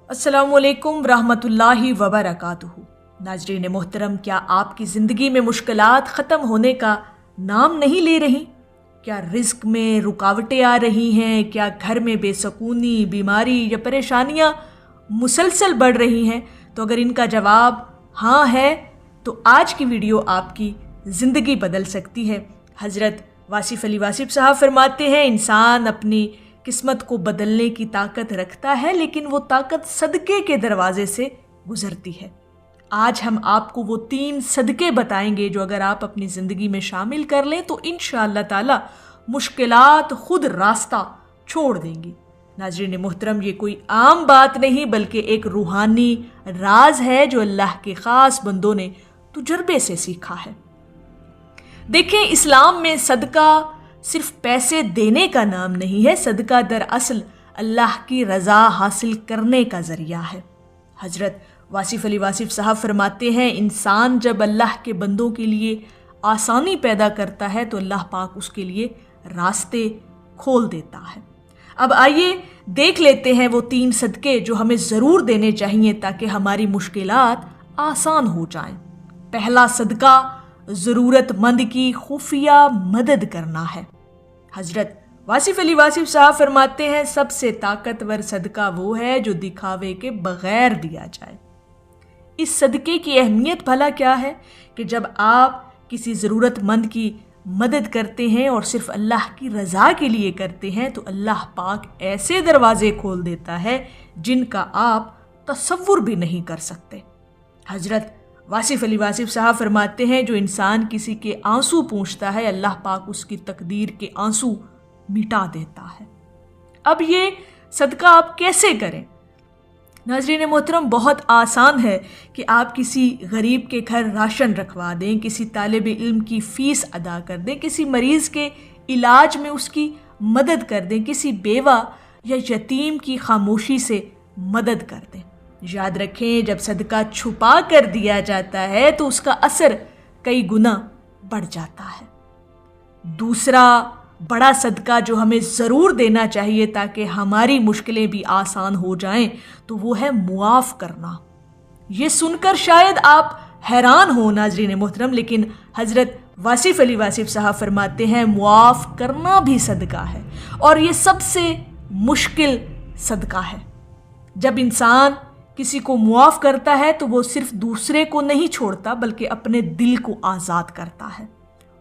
अस्सलामु अलैकुम रहमतुल्लाहि वबरकातुहू। नाजरीन मोहतरम, क्या आपकी ज़िंदगी में मुश्किलात ख़त्म होने का नाम नहीं ले रही? क्या रिज़्क में रुकावटें आ रही हैं? क्या घर में बेसकूनी, बीमारी या परेशानियाँ मुसलसल बढ़ रही हैं? तो अगर इनका जवाब हाँ है तो आज की वीडियो आपकी ज़िंदगी बदल सकती है। हज़रत वासिफ़ अली वासिफ़ साहब फरमाते हैं, इंसान अपनी किस्मत को बदलने की ताकत रखता है, लेकिन वो ताकत सदक़े के दरवाज़े से गुज़रती है। आज हम आपको वो 3 सदक़े बताएंगे जो अगर आप अपनी ज़िंदगी में शामिल कर लें तो इंशाअल्लाह ताला मुश्किलात खुद रास्ता छोड़ देंगी। नाज़रीन मोहतरम, ये कोई आम बात नहीं बल्कि एक रूहानी राज है जो अल्लाह के ख़ास बंदों ने तजुर्बे से सीखा है। देखें, इस्लाम में सदका सिर्फ पैसे देने का नाम नहीं है। सदका दरअसल अल्लाह की रज़ा हासिल करने का ज़रिया है। हज़रत वासिफ़ अली वासिफ़ साहब फरमाते हैं, इंसान जब अल्लाह के बंदों के लिए आसानी पैदा करता है तो अल्लाह पाक उसके लिए रास्ते खोल देता है। अब आइए देख लेते हैं वो 3 सदक़े जो हमें ज़रूर देने चाहिए ताकि हमारी मुश्किलात आसान हो जाएं। पहला सदका ज़रूरतमंद की खुफिया मदद करना है। हज़रत वासिफ़ अली वासिफ़ साहब फरमाते हैं, सबसे ताकतवर सदका वो है जो दिखावे के बग़ैर दिया जाए। इस सदक़े की अहमियत भला क्या है कि जब आप किसी ज़रूरतमंद की मदद करते हैं और सिर्फ अल्लाह की रज़ा के लिए करते हैं तो अल्लाह पाक ऐसे दरवाज़े खोल देता है जिनका आप तसव्वुर भी नहीं कर सकते। हज़रत वासिफ़ अली वासिफ़ साहब फरमाते हैं, जो इंसान किसी के आंसू पूंछता है अल्लाह पाक उसकी तकदीर के आंसू मिटा देता है। अब ये सदका आप कैसे करें? नाज़रीन मोहतरम, बहुत आसान है कि आप किसी गरीब के घर राशन रखवा दें, किसी तालिब इल्म की फ़ीस अदा कर दें, किसी मरीज़ के इलाज में उसकी मदद कर दें, किसी बेवा या यतीम की खामोशी से मदद कर दें। याद रखें, जब सदका छुपा कर दिया जाता है तो उसका असर कई गुना बढ़ जाता है। दूसरा बड़ा सदका जो हमें ज़रूर देना चाहिए ताकि हमारी मुश्किलें भी आसान हो जाएं तो वो है मुआफ़ करना। ये सुनकर शायद आप हैरान हो नाज़रीन मोहतरम, लेकिन हज़रत वासिफ़ अली वासिफ़ साहब फरमाते हैं, मुआफ़ करना भी सदका है और ये सबसे मुश्किल सदका है। जब इंसान किसी को मुआफ़ करता है तो वो सिर्फ दूसरे को नहीं छोड़ता बल्कि अपने दिल को आज़ाद करता है।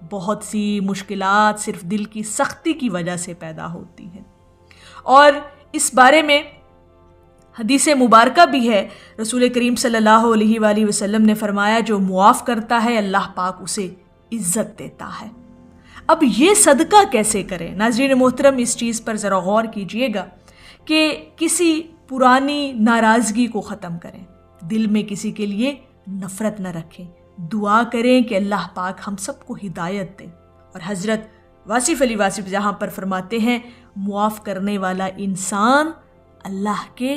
बहुत सी मुश्किलात सिर्फ दिल की सख्ती की वजह से पैदा होती हैं और इस बारे में हदीस मुबारका भी है। रसूल करीम सल्लल्लाहु अलैहि वसल्लम ने फरमाया, जो मुआफ़ करता है अल्लाह पाक उसे इज़्ज़त देता है। अब ये सदका कैसे करें? नाज़रीन मोहतरम, इस चीज़ पर ज़रा गौर कीजिएगा कि किसी पुरानी नाराज़गी को ख़त्म करें, दिल में किसी के लिए नफ़रत न रखें, दुआ करें कि अल्लाह पाक हम सबको हिदायत दे। और हज़रत वासिफ़ अली वासिफ़ जहाँ पर फरमाते हैं, मुआफ़ करने वाला इंसान अल्लाह के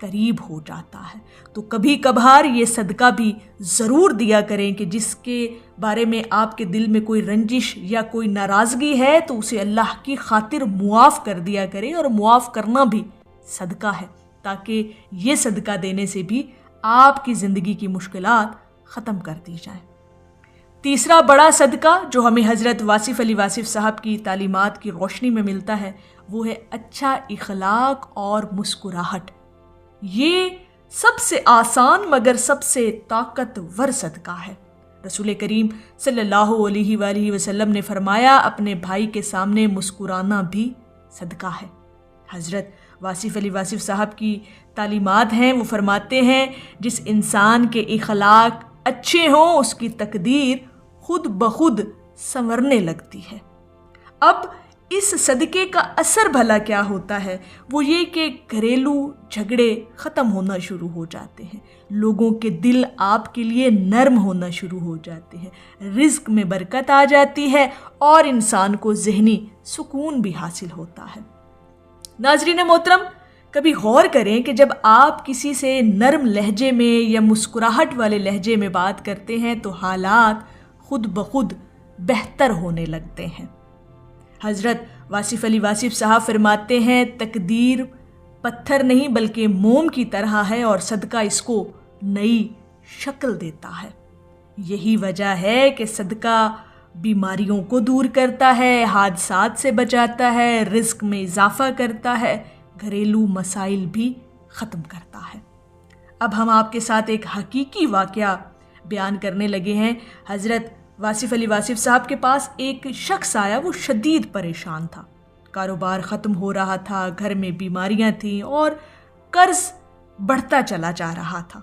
करीब हो जाता है। तो कभी कभार ये सदका भी ज़रूर दिया करें कि जिसके बारे में आपके दिल में कोई रंजिश या कोई नाराज़गी है तो उसे अल्लाह की खातिर मुआफ़ कर दिया करें। और मुआफ़ करना भी सदका है ताकि ये सदका देने से भी आपकी ज़िंदगी की मुश्किलात ख़त्म कर दी जाए। तीसरा बड़ा सदका जो हमें हज़रत वासिफ़ अली वासिफ़ साहब की तालीमात की रोशनी में मिलता है वो है अच्छा इखलाक और मुस्कुराहट। ये सबसे आसान मगर सबसे ताकतवर सदका है। रसूल करीम सल्लल्लाहु अलैहि वसल्लम ने फरमाया, अपने भाई के सामने मुस्कुराना भी सदका है। हज़रत वासिफ़ अली वासिफ़ साहब की तालीमात हैं, वो फरमाते हैं, जिस इंसान के इखलाक अच्छे हों उसकी तकदीर खुद ब खुद संवरने लगती है। अब इस सदक़े का असर भला क्या होता है? वो ये कि घरेलू झगड़े ख़त्म होना शुरू हो जाते हैं, लोगों के दिल आपके लिए नरम होना शुरू हो जाते हैं, रिज़्क में बरकत आ जाती है और इंसान को ज़हनी सुकून भी हासिल होता है। नाज़रीन मोहतरम, कभी गौर करें कि जब आप किसी से नरम लहजे में या मुस्कुराहट वाले लहजे में बात करते हैं तो हालात खुद ब खुद बेहतर होने लगते हैं। हज़रत वासिफ़ अली वासिफ़ साहब फरमाते हैं, तकदीर پتھر نہیں بلکہ موم کی طرح ہے اور صدقہ اس کو نئی شکل دیتا ہے۔ یہی وجہ ہے کہ صدقہ بیماریوں کو دور کرتا ہے، حادثات سے بچاتا ہے، رزق میں اضافہ کرتا ہے، گھریلو مسائل بھی ختم کرتا ہے۔ اب ہم آپ کے ساتھ ایک حقیقی واقعہ بیان کرنے لگے ہیں۔ حضرت واصف علی واصف صاحب کے پاس ایک شخص آیا، وہ شدید پریشان تھا، کاروبار ختم ہو رہا تھا، گھر میں بیماریاں تھیں اور قرض بڑھتا چلا جا رہا تھا۔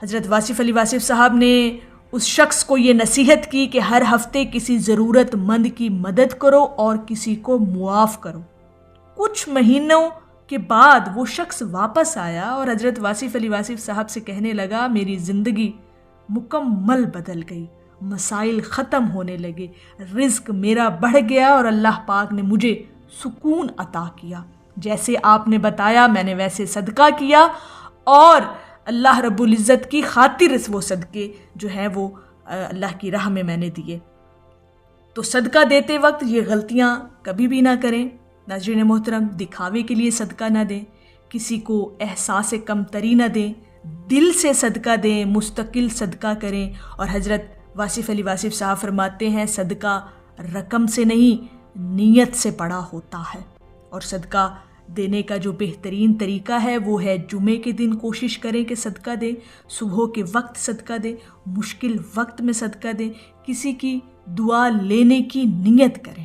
حضرت واصف علی واصف صاحب نے اس شخص کو یہ نصیحت کی کہ ہر ہفتے کسی ضرورت مند کی مدد کرو اور کسی کو معاف کرو۔ کچھ مہینوں کے بعد وہ شخص واپس آیا اور حضرت واصف علی واصف صاحب سے کہنے لگا، میری زندگی مکمل بدل گئی، مسائل ختم ہونے لگے، رزق میرا بڑھ گیا اور اللہ پاک نے مجھے سکون عطا کیا۔ جیسے آپ نے بتایا میں نے ویسے صدقہ کیا اور اللہ رب العزت کی خاطر وہ صدقے جو ہیں وہ اللہ کی راہ میں نے دیے۔ تو صدقہ دیتے وقت یہ غلطیاں کبھی بھی نہ کریں۔ ناظرین محترم، دکھاوے کے لیے صدقہ نہ دیں، کسی کو احساس کمتری نہ دیں، دل سے صدقہ دیں، مستقل صدقہ کریں۔ اور حضرت واصف علی واصف صاحب فرماتے ہیں صدقہ رقم سے نہیں نیت سے بڑا ہوتا ہے، اور صدقہ دینے کا جو بہترین طریقہ ہے وہ ہے جمعے کے دن کوشش کریں کہ صدقہ دیں، صبح کے وقت صدقہ دیں، مشکل وقت میں صدقہ دیں، کسی کی دعا لینے کی نیت کریں۔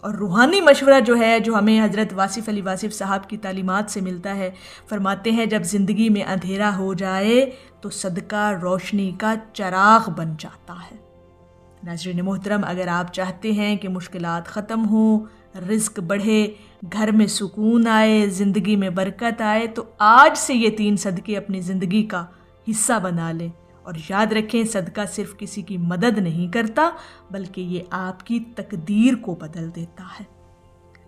اور روحانی مشورہ جو ہے، جو ہمیں حضرت واصف علی واصف صاحب کی تعلیمات سے ملتا ہے، فرماتے ہیں جب زندگی میں اندھیرا ہو جائے تو صدقہ روشنی کا چراغ بن جاتا ہے۔ ناظرین محترم، اگر آپ چاہتے ہیں کہ مشکلات ختم ہوں، رزق بڑھے، گھر میں سکون آئے، زندگی میں برکت آئے، تو آج سے یہ 3 صدقے اپنی زندگی کا حصہ بنا لیں۔ اور یاد رکھیں صدقہ صرف کسی کی مدد نہیں کرتا بلکہ یہ آپ کی تقدیر کو بدل دیتا ہے۔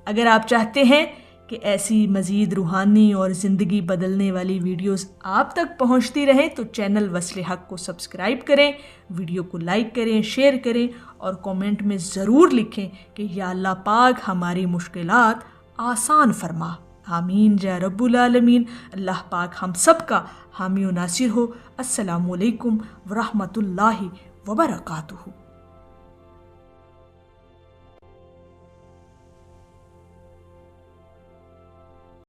اگر آپ چاہتے ہیں کہ ایسی مزید روحانی اور زندگی بدلنے والی ویڈیوز آپ تک پہنچتی رہیں تو چینل وصل حق کو سبسکرائب کریں، ویڈیو کو لائک کریں، شیئر کریں اور کومنٹ میں ضرور لکھیں کہ یا اللہ پاک ہماری مشکلات آسان فرما۔ آمین یا رب العالمین۔ اللہ پاک ہم سب کا حامی و ناصر ہو۔ السلام علیکم ورحمۃ اللہ وبرکاتہ۔